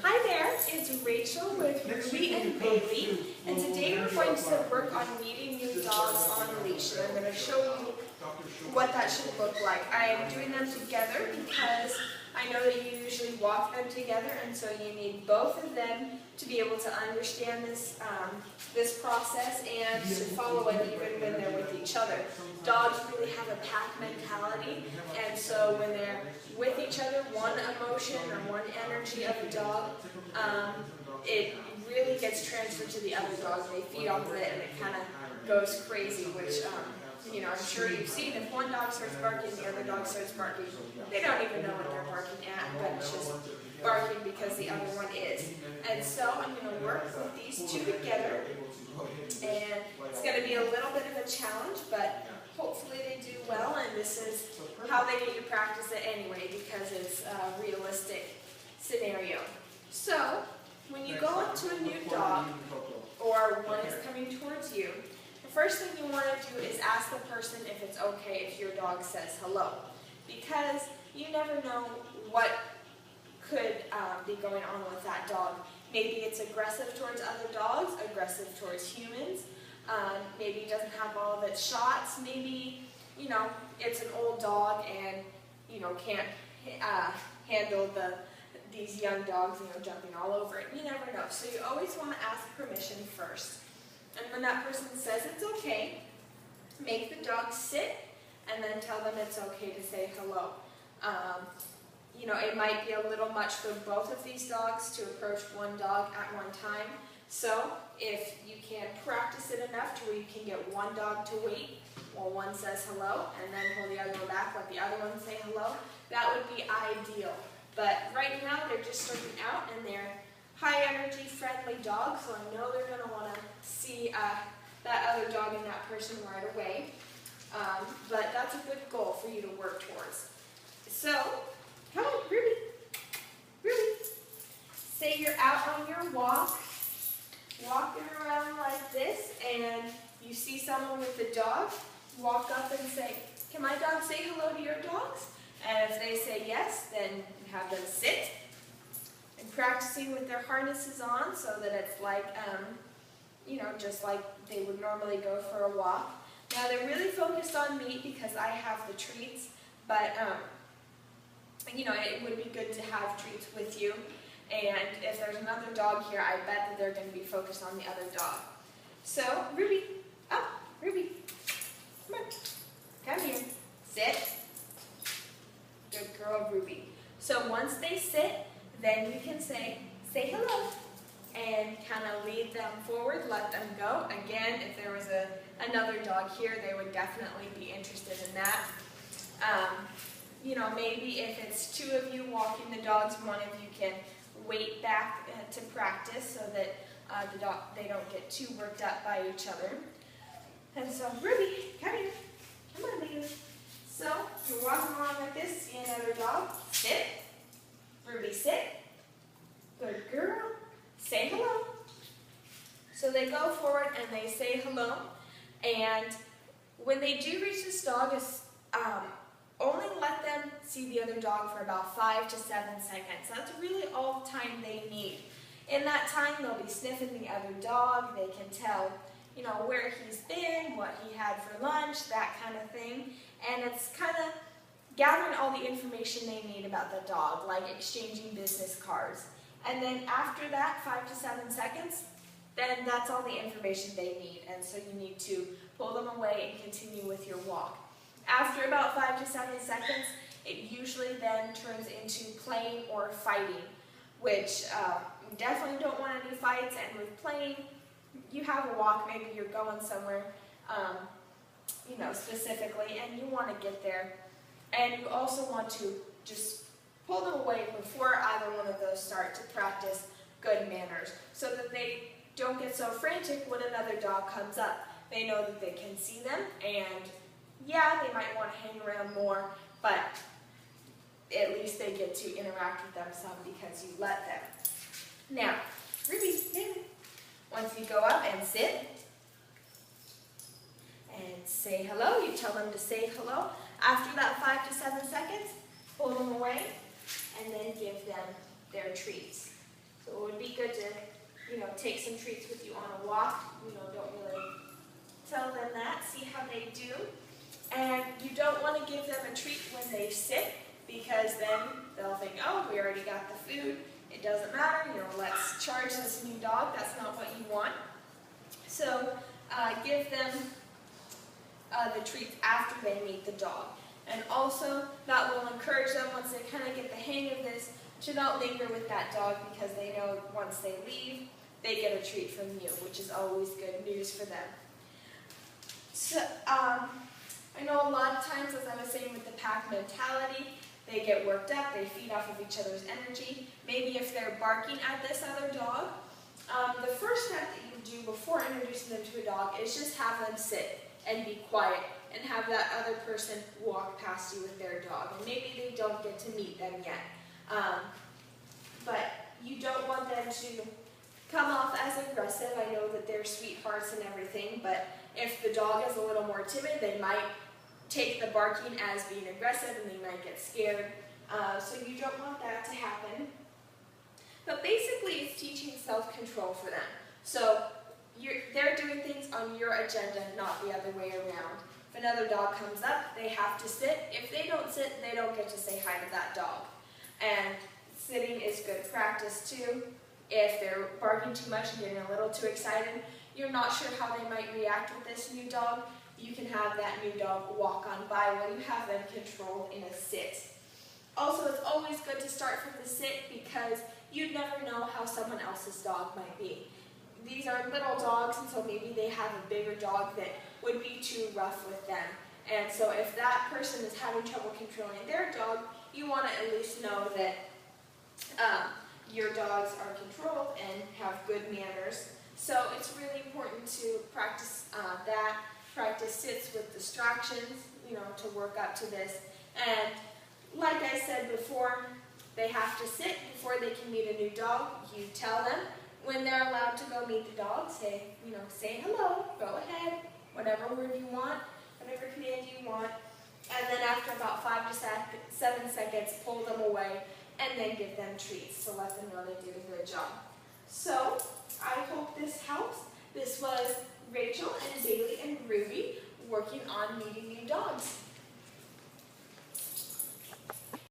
Hi there, it's Rachel with Ruby and Bailey, and today we're going to work on meeting new dogs on a leash, and I'm going to show you what that should look like. I am doing them together because I know that you usually walk them together, and so you need both of them to be able to understand this process and to follow it even when they're with each other. Dogs really have a pack mentality, and so when they're with each other, one emotion or one energy of the dog, it really gets transferred to the other dog. They feed off of it, and it kind of goes crazy, which I'm sure you've seen. If one dog starts barking, the other dog starts barking. They don't even know what they're barking at, but it's just barking because the other one is. And so I'm going to work with these two together, and it's going to be a little bit of a challenge, but hopefully they do well, and this is how they get you to practice it anyway, because it's a realistic scenario. So, when you go up to a new dog, or one is coming towards you, the first thing you want to do is ask the person if it's okay if your dog says hello, because you never know what could be going on with that dog. Maybe it's aggressive towards other dogs, aggressive towards humans. Maybe it doesn't have all of its shots. Maybe, it's an old dog and, can't handle these young dogs, jumping all over it. You never know. So you always want to ask permission first. And when that person says it's okay, make the dog sit and then tell them it's okay to say hello. It might be a little much for both of these dogs to approach one dog at one time. So if you can practice it enough to where you can get one dog to wait while one says hello, and then pull the other one back, let the other one say hello, that would be ideal. But right now they're just starting out, and they're high energy, friendly dogs, so I know they're going to want to see that other dog and that person right away. But that's a good goal for you to work towards. So, come on, Ruby. Ruby. Say you're out on your walk, walking around like this, and you see someone with the dog, walk up and say, "Can my dog say hello to your dogs?" And if they say yes, then you have them sit. And practicing with their harnesses on so that it's like, just like they would normally go for a walk. Now they're really focused on me because I have the treats, but it would be good to have treats with you. And if there's another dog here, I bet that they're going to be focused on the other dog. So, Ruby, up, Ruby, come on, come here, sit. Good girl, Ruby. So once they sit, then you can say hello, and kind of lead them forward, let them go. Again, if there was another dog here, they would definitely be interested in that. Maybe if it's two of you walking the dogs, one of you can wait back to practice so that they don't get too worked up by each other. And so, Ruby, come here. Come on, baby. So, you're walking along like this, see another dog, sit. Ruby, sit. Good girl. Say hello. So they go forward and they say hello. And when they do reach this dog, only let them see the other dog for about 5 to 7 seconds. That's really all the time they need. In that time, they'll be sniffing the other dog. They can tell, where he's been, what he had for lunch, that kind of thing. And it's kind of gathering all the information they need about the dog, like exchanging business cards. And then after that, 5 to 7 seconds, then that's all the information they need. And so you need to pull them away and continue with your walk. After about 5 to 7 seconds, it usually then turns into playing or fighting, which you definitely don't want any fights. And with playing, you have a walk, maybe you're going somewhere, specifically, and you want to get there. And you also want to just pull them away before either one of those start to practice good manners, so that they don't get so frantic when another dog comes up. They know that they can see them, and yeah, they might want to hang around more, but at least they get to interact with them some because you let them. Now, Ruby, once you go up and sit and say hello, you tell them to say hello. After that 5 to 7 seconds, pull them away and then give them their treats. So it would be good to, take some treats with you on a walk. Don't really tell them that. See how they do. And you don't want to give them a treat when they sit, because then they'll think, oh, we already got the food. It doesn't matter. Let's charge this new dog. That's not what you want. So give them the treats after they meet the dog. And also, that will encourage them, once they kind of get the hang of this, to not linger with that dog, because they know once they leave, they get a treat from you, which is always good news for them. So, I know a lot of times, as I was saying with the pack mentality, they get worked up, they feed off of each other's energy. Maybe if they're barking at this other dog, the first step that you do before introducing them to a dog is just have them sit and be quiet, and have that other person walk past you with their dog. And maybe they don't get to meet them yet. But you don't want them to come off as aggressive. I know that they're sweethearts and everything, but if the dog is a little more timid, they might take the barking as being aggressive and they might get scared. So you don't want that to happen. But basically, it's teaching self-control for them. So they're doing things on your agenda, not the other way around. If another dog comes up, they have to sit. If they don't sit, they don't get to say hi to that dog. And sitting is good practice too. If they're barking too much and getting a little too excited, you're not sure how they might react with this new dog, you can have that new dog walk on by while you have them controlled in a sit. Also, it's always good to start from the sit, because you'd never know how someone else's dog might be. These are little dogs, and so maybe they have a bigger dog that would be too rough with them. And so if that person is having trouble controlling their dog, you want to at least know that your dogs are controlled and have good manners. So it's really important to practice practice sits with distractions, to work up to this. And like I said before, they have to sit before they can meet a new dog. You tell them when they're allowed to go meet the dog, say hello, go ahead, whatever word you want, whatever command you want. And then after about 5 to 7 seconds, pull them away and then give them treats to let them know they did a good job. So I hope this helps. This was Rachel and Bailey and Ruby working on meeting new dogs.